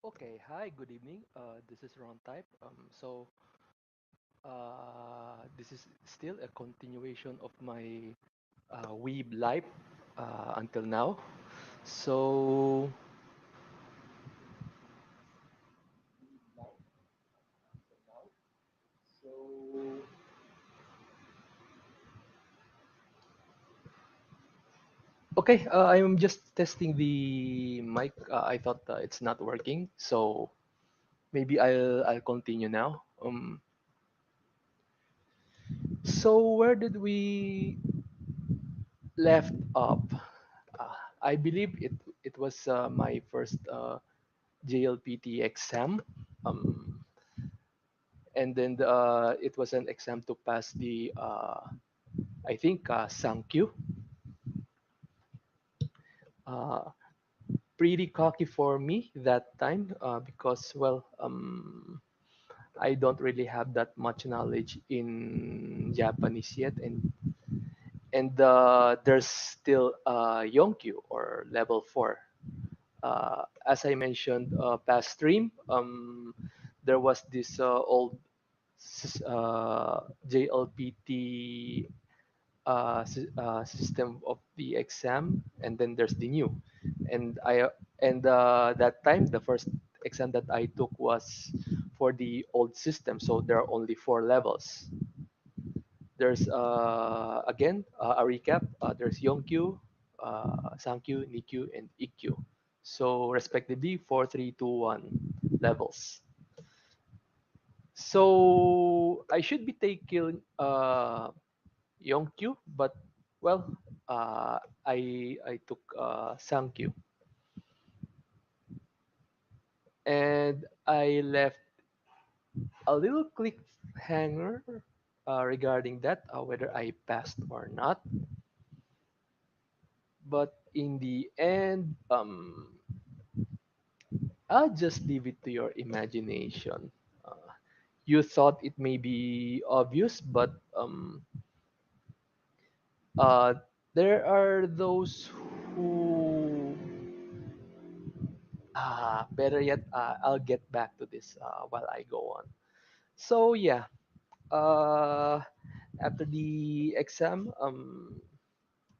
Okay, hi, good evening. This is Ron Type. This is still a continuation of my weeb life until now. So, okay, I'm just testing the mic. I thought it's not working, so maybe I'll continue now. So where did we left off? I believe it was my first JLPT exam. Um, and then it was an exam to pass the I think Sankyu. Uh, Pretty cocky for me that time because I don't really have that much knowledge in Japanese yet, and there's still Yonkyu or level 4. As I mentioned past stream, there was this old JLPT system of the exam, and then there's the new. And that time the first exam that I took was for the old system, so there are only 4 levels. There's again a recap. There's Yongkyu, Sankyu, Nikyu, and Ikkyu. So respectively 4, 3, 2, 1 levels. So I should be taking Yongkyu, but well, uh, I took Sankyu, and I left a little cliffhanger regarding that, whether I passed or not. But in the end, I'll just leave it to your imagination. Uh, you thought it may be obvious, but uh, there are those who better yet, I'll get back to this while I go on. So yeah, uh, after the exam,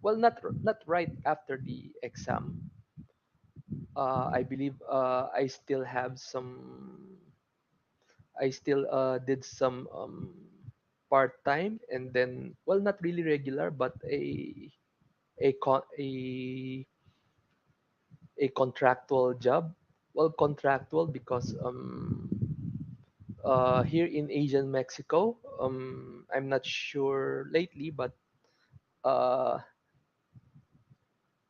not right after the exam. I believe I still did some part time, and then not really regular, but a con a contractual job. Well, contractual because here in Asian Mexico, I'm not sure lately, but uh,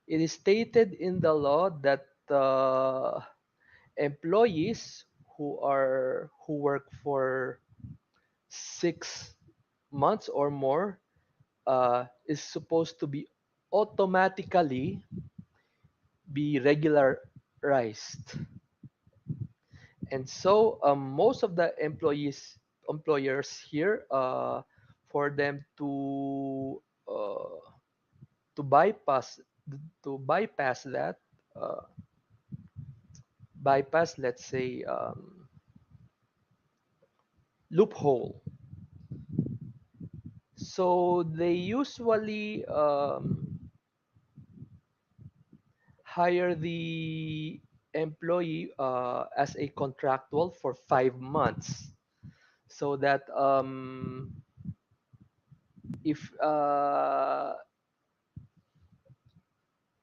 it is stated in the law that employees who work for 6 months or more is supposed to be automatically be regularized. And so most of the employers here, for them uh, to bypass that, uh, let's say, loophole. So they usually hire the employee as a contractual for 5 months, so that if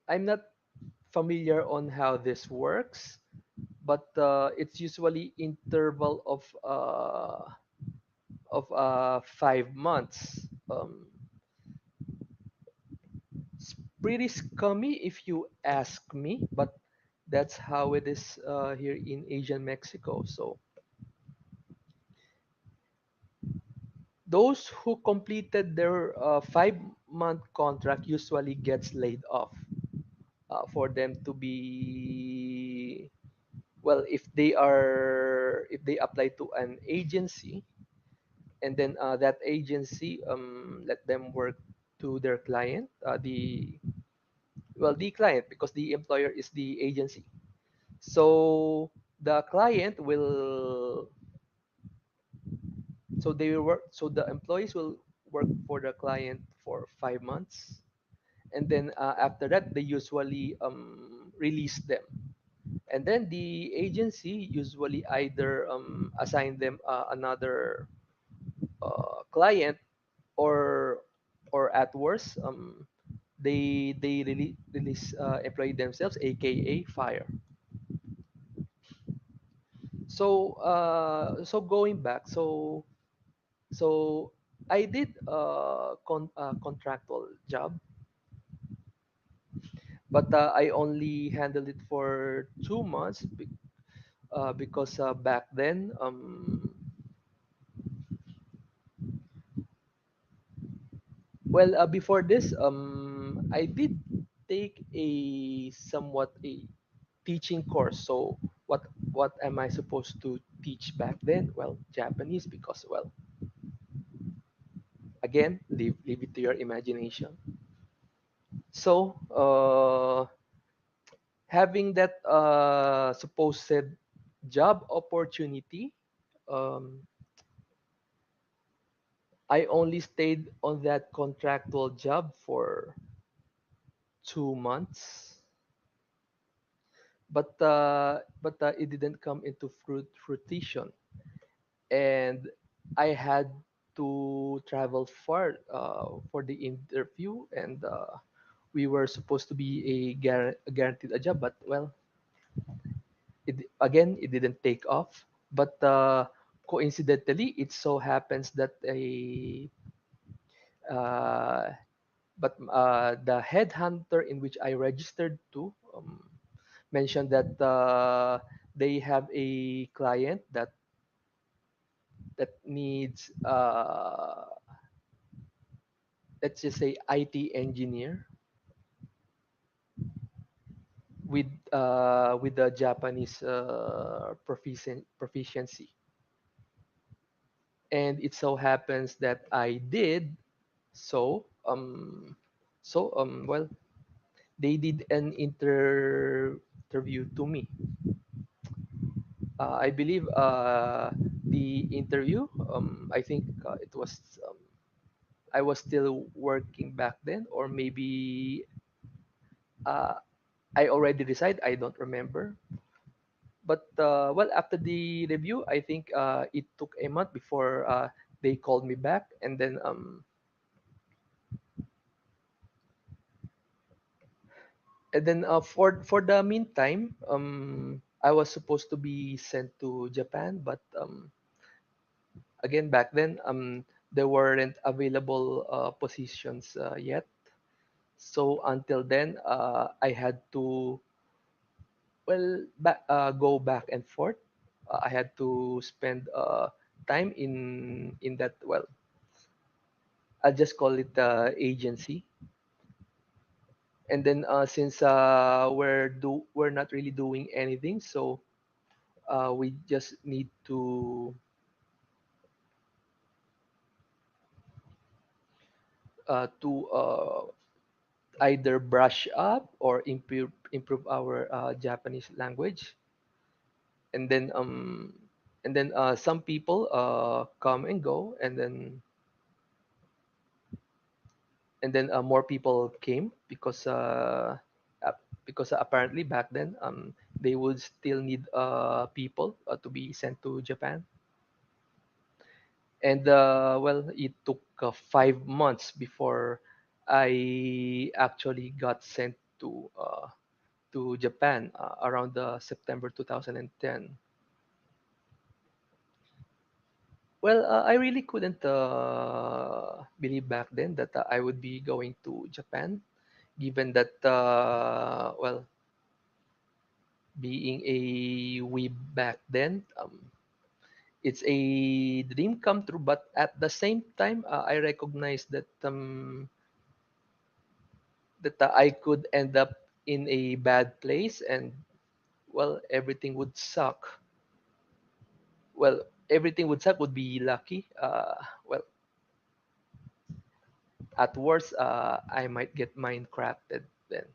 I'm not familiar on how this works, but it's usually interval of 5 months. It's pretty scummy if you ask me, but that's how it is here in Asian Mexico. So those who completed their 5-month contract usually gets laid off for them to be, well, if they apply to an agency, and then that agency let them work to their client, the client, because the employer is the agency. So the client will so they will work so the employees will work for the client for 5 months, and then after that they usually release them, and then the agency usually either assign them another client, or at worst they release employee themselves, aka fire. So going back, so I did a contractual job, but I only handled it for 2 months because back then, before this, I did take a somewhat a teaching course. So what am I supposed to teach back then? Well, Japanese, because well, again, leave it to your imagination. So having that supposed job opportunity, um, I only stayed on that contractual job for 2 months, but it didn't come into fruition, and I had to travel far for the interview, and we were supposed to be guaranteed a job, but well, it didn't take off. But coincidentally, it so happens that a uh, but the headhunter in which I registered to mentioned that they have a client that needs let's just say IT engineer with the Japanese proficiency, and it so happens that I did so. Well, they did an interview to me. I believe the interview. I think it was. I was still working back then, or maybe uh, I already resigned. I don't remember. But well, after the review, I think it took a month before they called me back, and then for the meantime, I was supposed to be sent to Japan, but again back then, there weren't available positions yet. So until then, I had to go back and forth. I had to spend time in that, well, I'll just call it agency. And then since we're not really doing anything, so we just need to either brush up or improve our Japanese language. And then some people come and go, and then more people came uh, because apparently back then they would still need people to be sent to Japan. And well, it took 5 months before I actually got sent to Japan around September 2010. Well, I really couldn't believe back then that I would be going to Japan, given that, well, being a weeb back then, it's a dream come true. But at the same time, I recognize that I could end up in a bad place, and well, everything would suck. Well, everything would suck would be lucky. Well, at worst, I might get mine crafted then,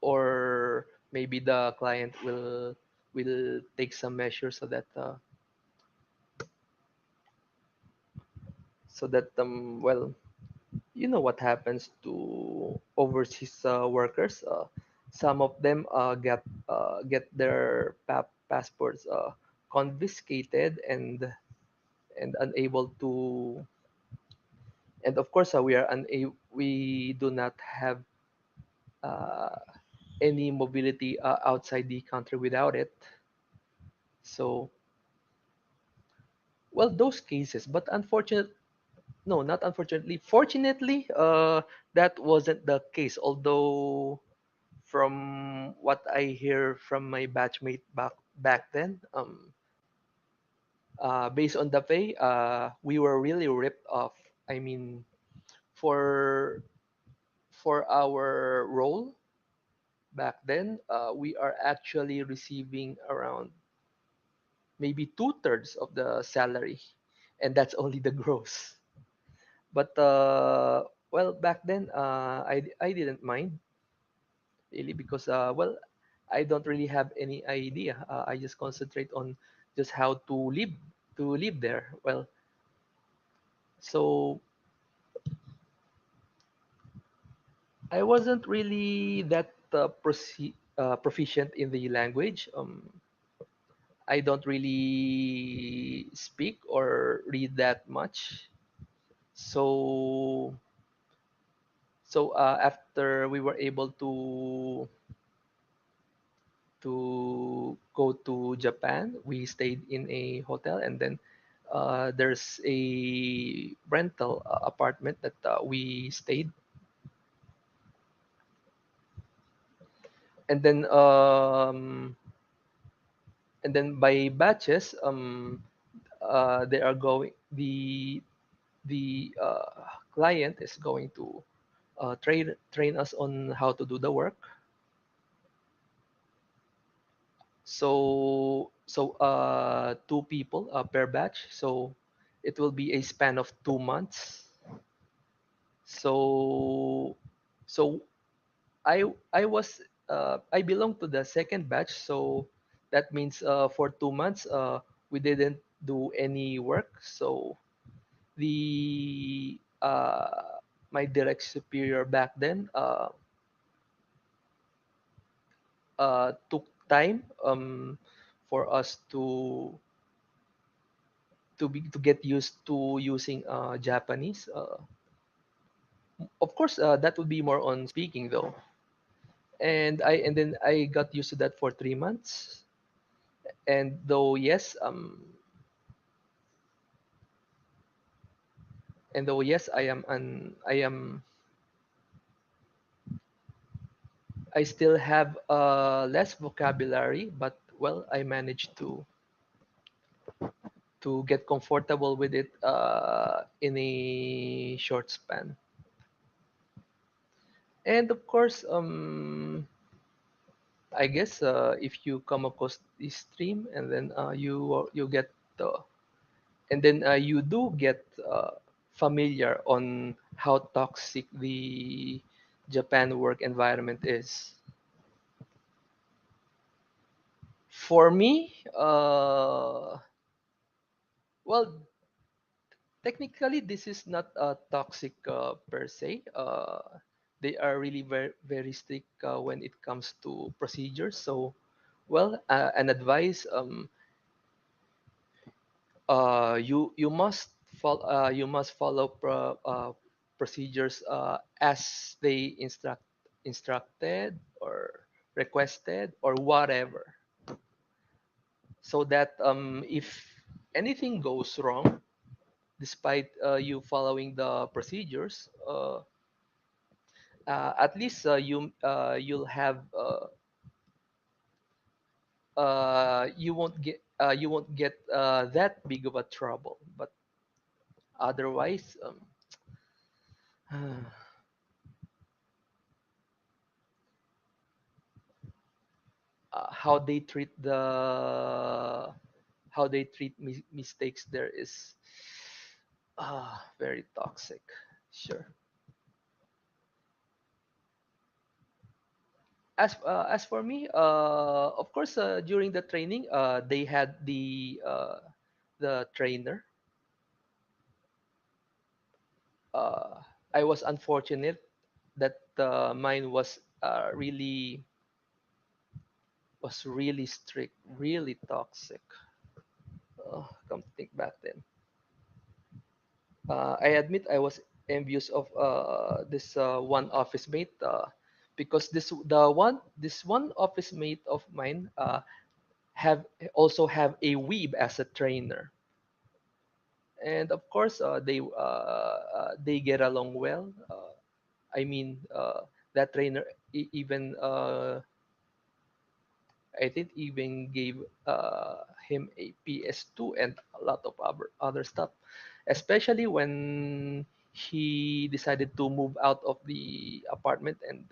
or maybe the client will will take some measures so that well, you know what happens to overseas workers. Some of them get their passports confiscated and unable to. And of course, we do not have uh, any mobility outside the country without it. So, well, those cases, but no, not unfortunately. Fortunately, that wasn't the case. Although, from what I hear from my batchmate back then, based on the pay, we were really ripped off. I mean, for for our role back then, we are actually receiving around maybe two-thirds of the salary, and that's only the gross. But well, back then, I didn't mind really because well, I don't really have any idea. I just concentrate on just how to live there. Well, so I wasn't really that proficient in the language. I don't really speak or read that much. So after we were able to go to Japan, we stayed in a hotel, and then there's a rental apartment that we stayed, and then by batches, they are going the client is going to train us on how to do the work. Two people per batch, so it will be a span of 2 months. So so I was I belong to the second batch, so that means for 2 months we didn't do any work. So the my direct superior back then took time for us to get used to using Japanese. Of course, that would be more on speaking though, and then I got used to that for 3 months. And though yes, I still have less vocabulary, but well, I managed to get comfortable with it in a short span. And of course, I guess if you come across this stream and then you get and then you do get familiar on how toxic the Japan work environment is. For me, well, technically this is not toxic per se. They are really very strict when it comes to procedures. So, well, an advice. You must follow procedures as they instructed or requested or whatever, so that if anything goes wrong despite you following the procedures, at least you'll have you won't get that big of a trouble. But otherwise, how they treat mistakes there is very toxic. Sure. As for me, of course, during the training, they had the trainer. uh, I was unfortunate that mine was really strict, really toxic. Come to think back then, I admit I was envious of this one office mate, because this one office mate of mine have also have a weeb as a trainer, and of course they get along well. I mean, that trainer even I think even gave him a PS2 and a lot of other stuff, especially when he decided to move out of the apartment and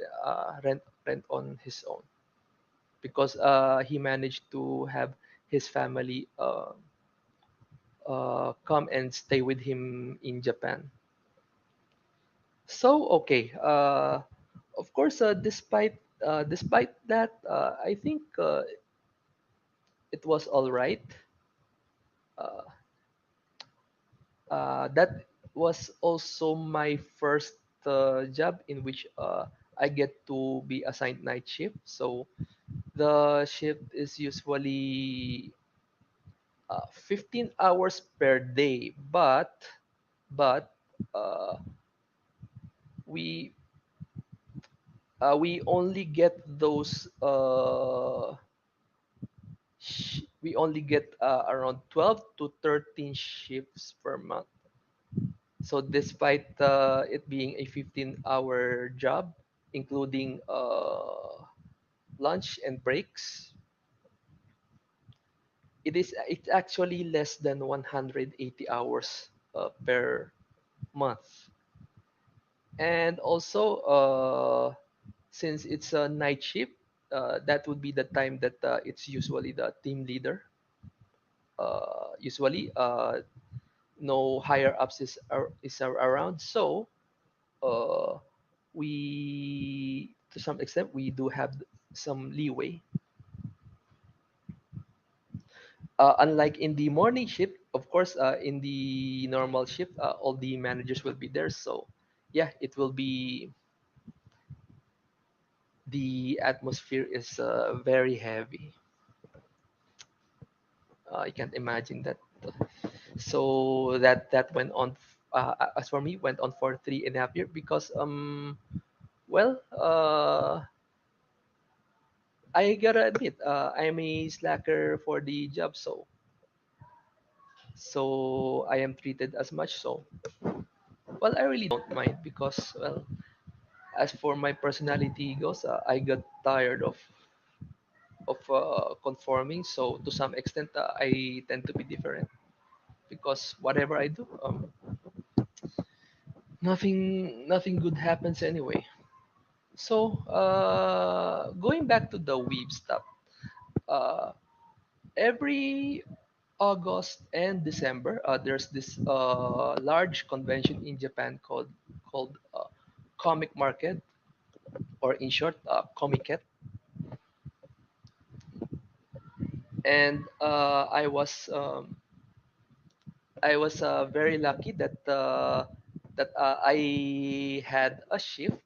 rent on his own, because he managed to have his family come and stay with him in Japan. So okay, of course, despite that, I think it was all right. Uh, that was also my first job in which I get to be assigned night shift. So the shift is usually 15 hours per day, but uh, we we only get those we only get around 12 to 13 shifts per month. So despite it being a 15-hour job, including lunch and breaks, it's actually less than 180 hours per month. And also, since it's a night shift, that would be the time that it's usually the team leader. Usually, no higher ups is around, so uh, we to some extent we do have some leeway, unlike in the morning shift. Of course, in the normal shift, all the managers will be there, so yeah, it will be the atmosphere is very heavy. I can't imagine that. So that went on, as for me, went on for 3.5 years, because well, I gotta admit, I'm a slacker for the job, so I am treated as much. So, well, I really don't mind, because, well, as for my personality goes, I got tired of conforming. So to some extent, I tend to be different, because whatever I do, nothing good happens anyway. So going back to the weeb stuff, uh, every August and December, there's this large convention in Japan called Comic Market, or in short, Comiket. And I was very lucky that I had a shift,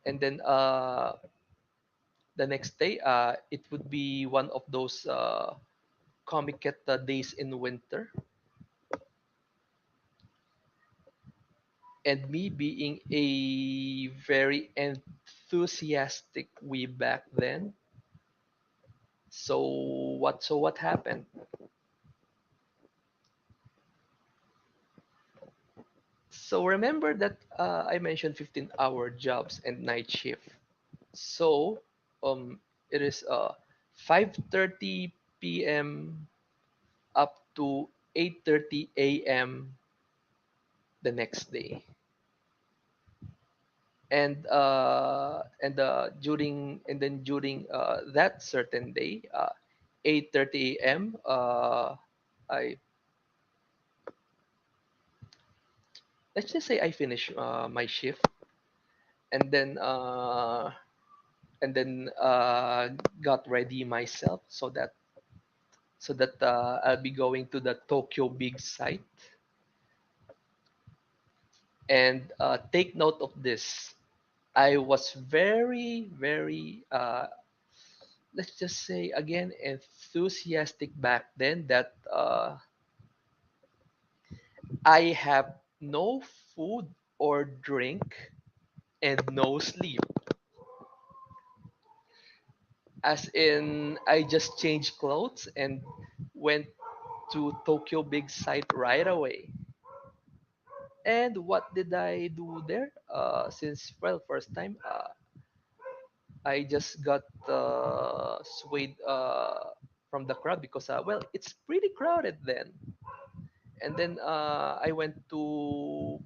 and then the next day, it would be one of those Comiket days in winter, and me being a very enthusiastic way back then. So what happened? So remember that I mentioned 15-hour jobs and night shift. So it is 5:30 p.m. up to 8:30 a.m. the next day. During that certain day, 8:30 a.m. I let's just say I finish my shift, and then and then got ready myself so that I'll be going to the Tokyo Big site. And take note of this. I was very, let's just say again, enthusiastic back then that I have no food or drink and no sleep. As in, I just changed clothes and went to Tokyo Big site right away. And what did I do there? Since, well, first time, I just got swayed from the crowd because, well, it's pretty crowded then. And then I went to,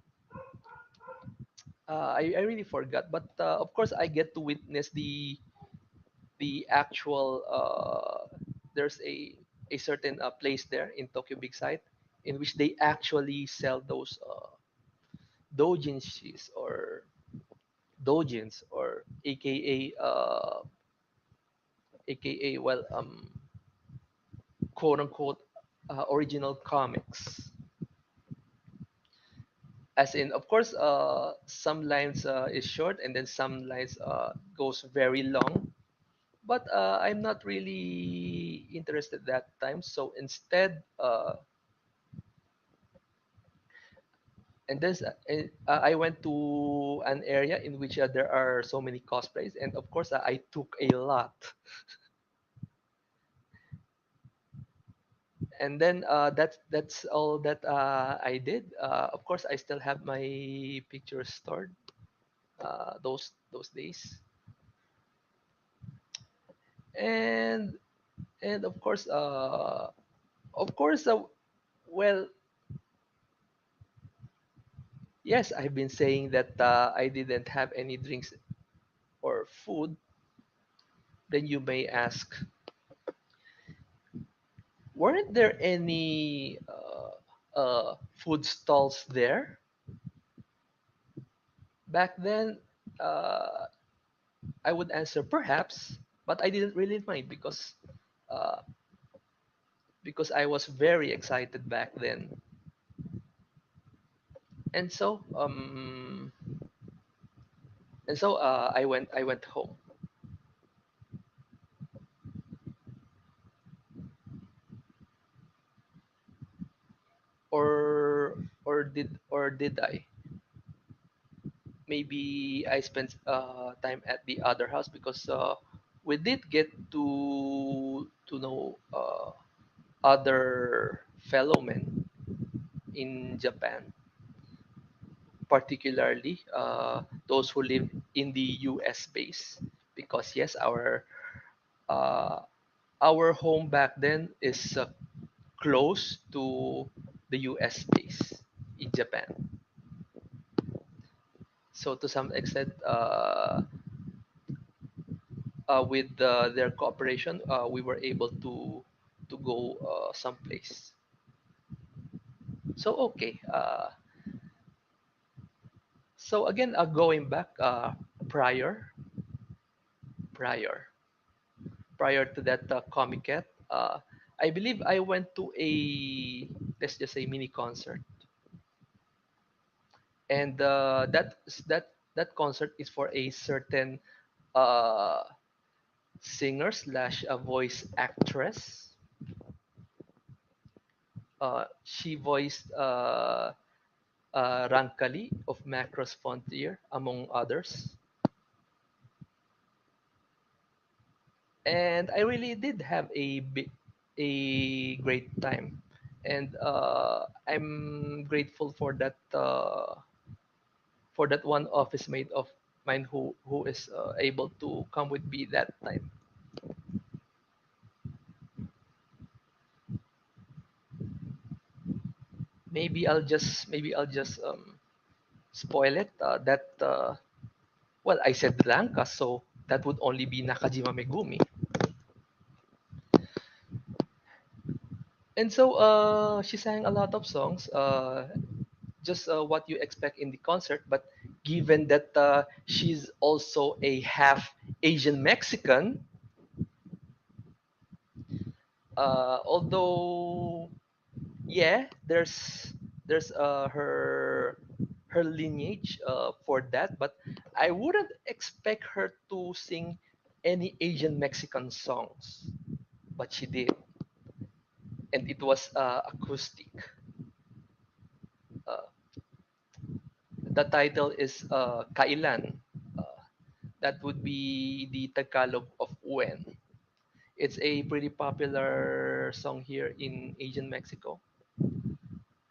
I really forgot, but of course I get to witness the actual, there's a certain place there in Tokyo Big Sight in which they actually sell those doujinshis or dojins or aka well quote unquote original comics, as in of course some lines is short and then some lines goes very long, but I'm not really interested that time, so instead and then I went to an area in which there are so many cosplays, and of course I took a lot. And then that's all that I did. Of course, I still have my pictures stored those days, and and of course, well, yes, I've been saying that I didn't have any drinks or food. Then you may ask, weren't there any food stalls there back then? Uh, I would answer perhaps, but I didn't really mind uh, because I was very excited back then. And so I went home. Or did I? Maybe I spent time at the other house because we did get to know other fellow men in Japan, particularly those who live in the US base. Because yes, uh, our home back then is close to the US base in Japan. So to some extent, with their cooperation, we were able to go someplace. So okay. So again, going back prior prior to that Comiket, I believe I went to a, let's just say, mini concert, and that concert is for a certain uh, singer slash a voice actress. She voiced Rankali of Macross Frontier, among others. And I really did have a great time, and I'm grateful for that one office mate of mine who is able to come with me that time. Maybe I'll just spoil it. That well, I said Blanca, so that would only be Nakajima Megumi. And so she sang a lot of songs. just what you expect in the concert. But given that she's also a half Asian Mexican, although yeah, there's her lineage for that, but I wouldn't expect her to sing any Asian Mexican songs, but she did, and it was acoustic. Uh, the title is Kailan. Uh, that would be the Tagalog of When. It's a pretty popular song here in Asian Mexico,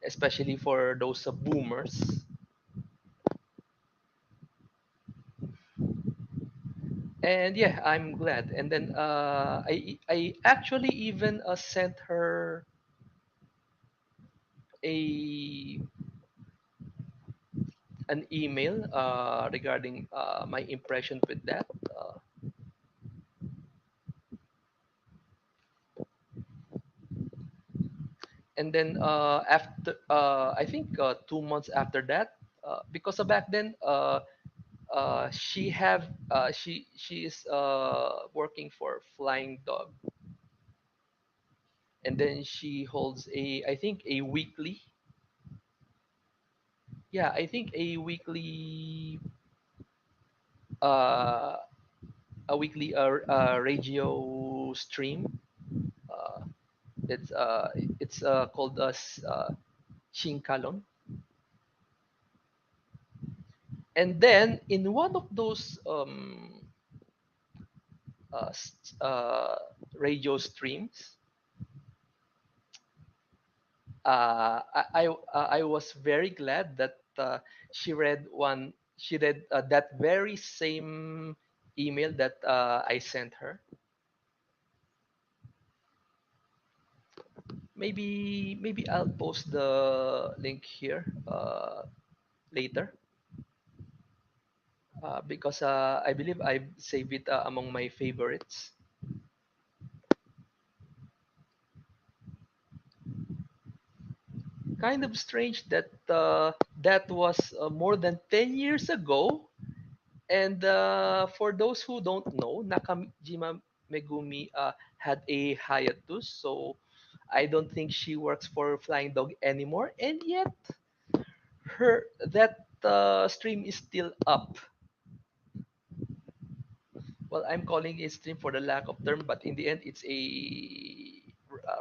especially for those boomers. And yeah, I'm glad. And then I actually even sent her a an email regarding my impression with that. And then after I think 2 months after that, because back then she is working for Flying Dog, and then she holds a I think a weekly, yeah, I think uh, a weekly radio stream. Uh, it's called Shinkalon. And then in one of those uh, radio streams, I was very glad that she read that very same email that I sent her. Maybe I'll post the link here later because I believe I saved it among my favorites. Kind of strange that that was more than 10 years ago. And for those who don't know, Nakajima Megumi had a hiatus, so I don't think she works for Flying Dog anymore. And yet, her that stream is still up. Well, I'm calling it stream for the lack of term, but in the end, it's a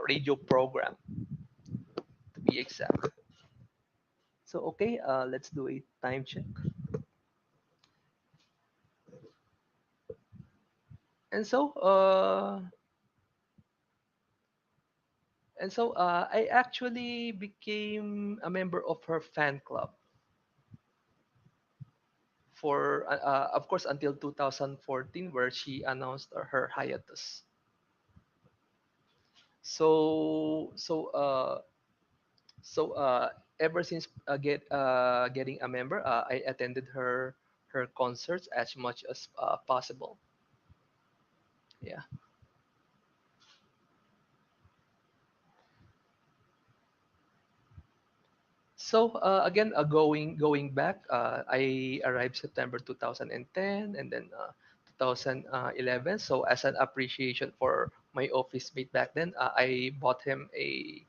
radio program to be exact. So okay, let's do a time check. And so, I actually became a member of her fan club for, of course, until 2014, where she announced her hiatus. So, so, uh, so ever since getting a member, I attended her concerts as much as possible. Yeah. So again, going back, I arrived September 2010, and then 2011. So as an appreciation for my office mate back then, I bought him a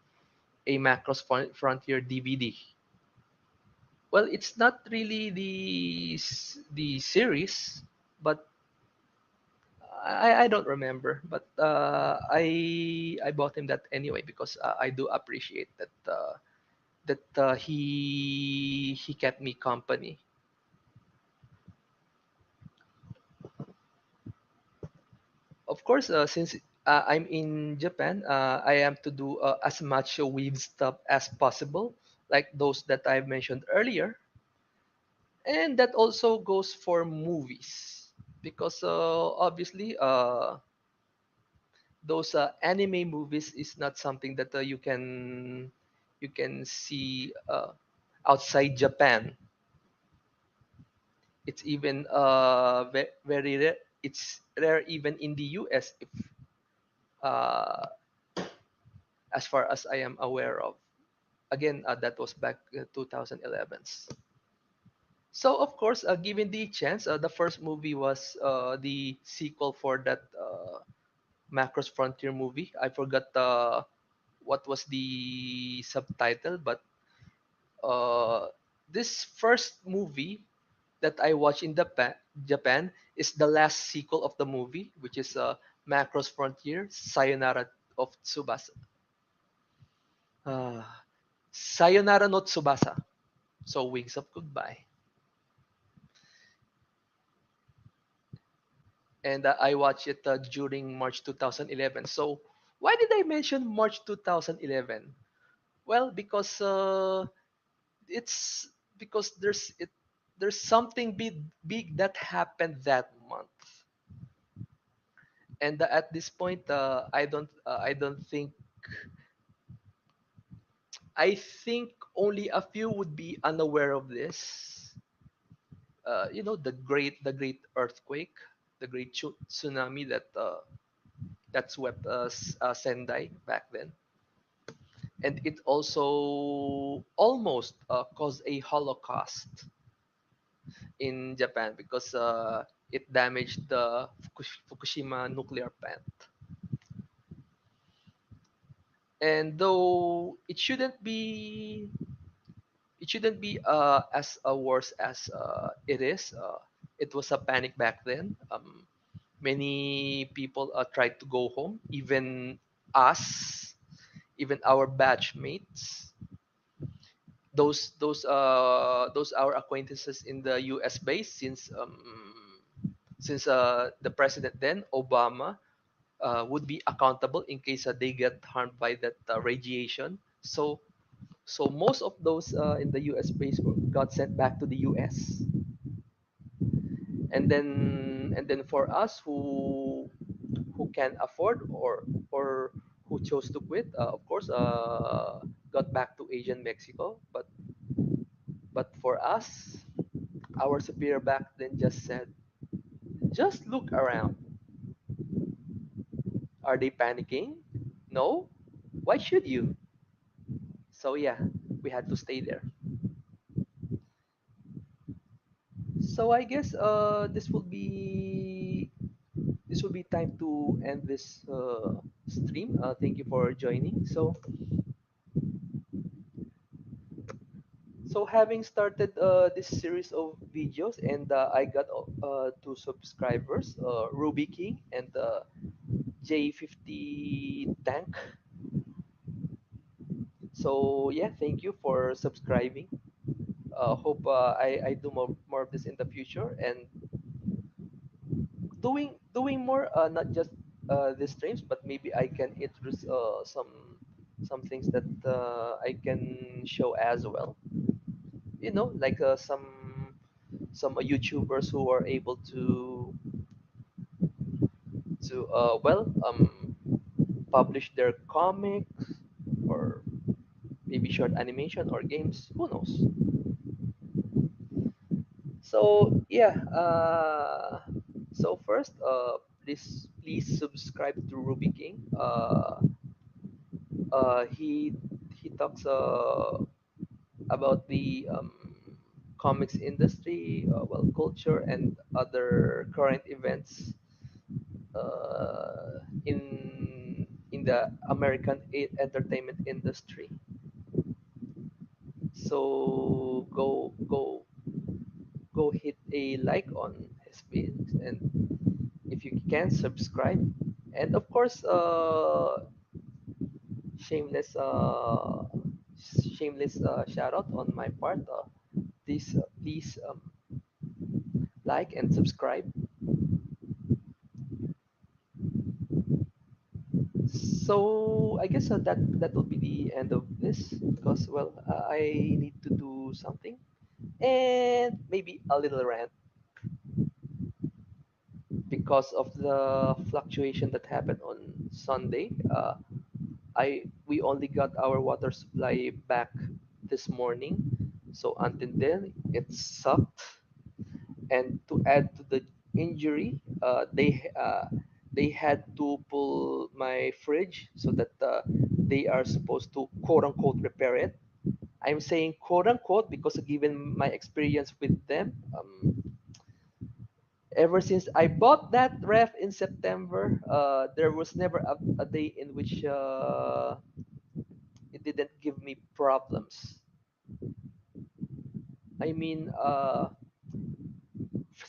Macross Frontier DVD. Well, it's not really the series, but I don't remember. But I bought him that anyway because I do appreciate that. He kept me company. Of course, since I'm in Japan, I am to do as much weave stuff as possible, like those that I've mentioned earlier, and that also goes for movies because obviously those anime movies is not something that you can see outside Japan. It's even very rare. It's rare even in the US, if uh, as far as I am aware of. Again, that was back 2011s. So of course, given the chance, the first movie was the sequel for that Macross Frontier movie. I forgot what was the subtitle, but uh, this first movie that I watched in Japan is the last sequel of the movie, which is Macross Frontier, Sayonara of Tsubasa. Uh, Sayonara no Tsubasa. So Wings of Goodbye. And I watched it during March 2011. So why did I mention March 2011? Well, because it's because there's something big that happened that month. And at this point, I don't think I think only a few would be unaware of this. The great earthquake, the great tsunami that swept Sendai back then, and it also almost caused a holocaust in Japan because it damaged the Fukushima nuclear plant. And though it shouldn't be as worse as it is. It was a panic back then. Many people tried to go home, even us, even our batch mates, those our acquaintances in the US base, since the president then, Obama, would be accountable in case they get harmed by that radiation. So most of those in the US base got sent back to the US. And then for us who can afford, or who chose to quit, of course, got back to Asian Mexico. But for us, our superior back then just said, just look around. Are they panicking? No. Why should you? So yeah, we had to stay there. So I guess this will be time to end this stream. Thank you for joining. So having started this series of videos, and I got two subscribers, Ruby King and J50 Tank. So yeah, thank you for subscribing. Hope I do more of this in the future, and doing more, not just the streams, but maybe I can introduce some things that I can show as well. Like some YouTubers who are able to publish their comics, or maybe short animation or games. Who knows? So yeah. So first, please subscribe to Ruby King. He talks about the comics industry, culture, and other current events in the American entertainment industry. So go hit a like on his page, and if you can, subscribe. And of course, shameless uh, shameless shout out on my part. Please like and subscribe. So I guess that will be the end of this, because I need to do something, and maybe a little rant because of the fluctuation that happened on Sunday. I We only got our water supply back this morning, so until then it sucked. And to add to the injury, they had to pull my fridge so that they are supposed to quote unquote repair it. I'm saying quote unquote because given my experience with them, ever since I bought that ref in September, there was never a day in which it didn't give me problems. I mean,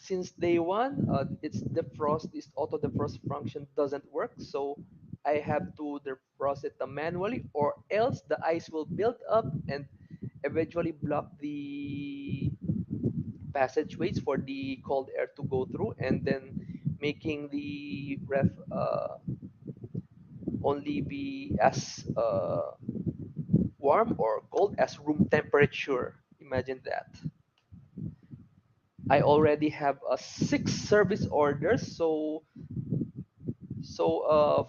since day one, it's defrost, this auto defrost function doesn't work, so I have to defrost it manually, or else the ice will build up and eventually block the passageways for the cold air to go through, and then making the ref only be as warm or cold as room temperature. Imagine that. I already have a 6 service orders,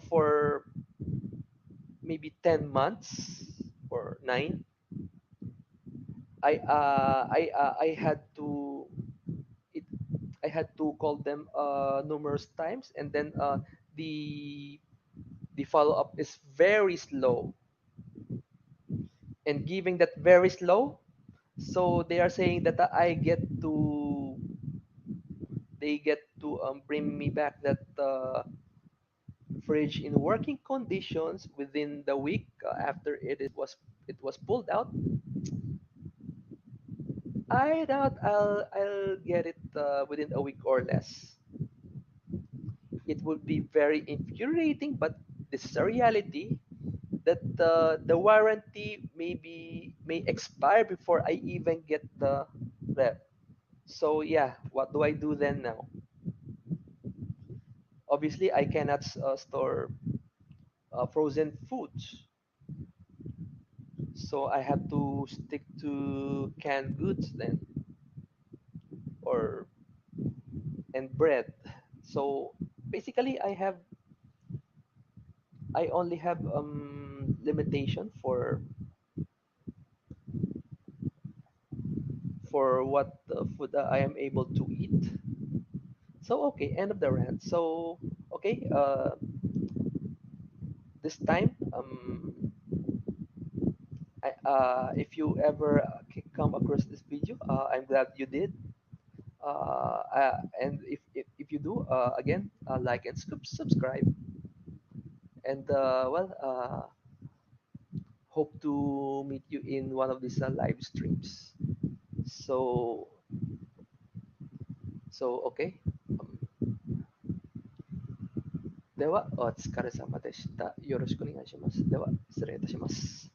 for maybe 10 months or 9, I had to it I had to call them numerous times, and then the the follow up is very slow, and giving that very slow, so they are saying that they get to bring me back that fridge in working conditions within the week after it was pulled out. I doubt I'll get it within a week or less. It would be very infuriating, but this is a reality that the warranty may expire before I even get the rep. So yeah, what do I do then now? Obviously, I cannot store frozen foods, so I have to stick to canned goods then, or and bread. So basically, I only have limitation for what food that I am able to eat. So okay, end of the rant. So okay, this time, if you ever come across this video, I'm glad you did. And if you do, again, like and subscribe, and hope to meet you in one of these live streams. So okay. では、お疲れ様でした。よろしくお願いします。では、失礼いたします。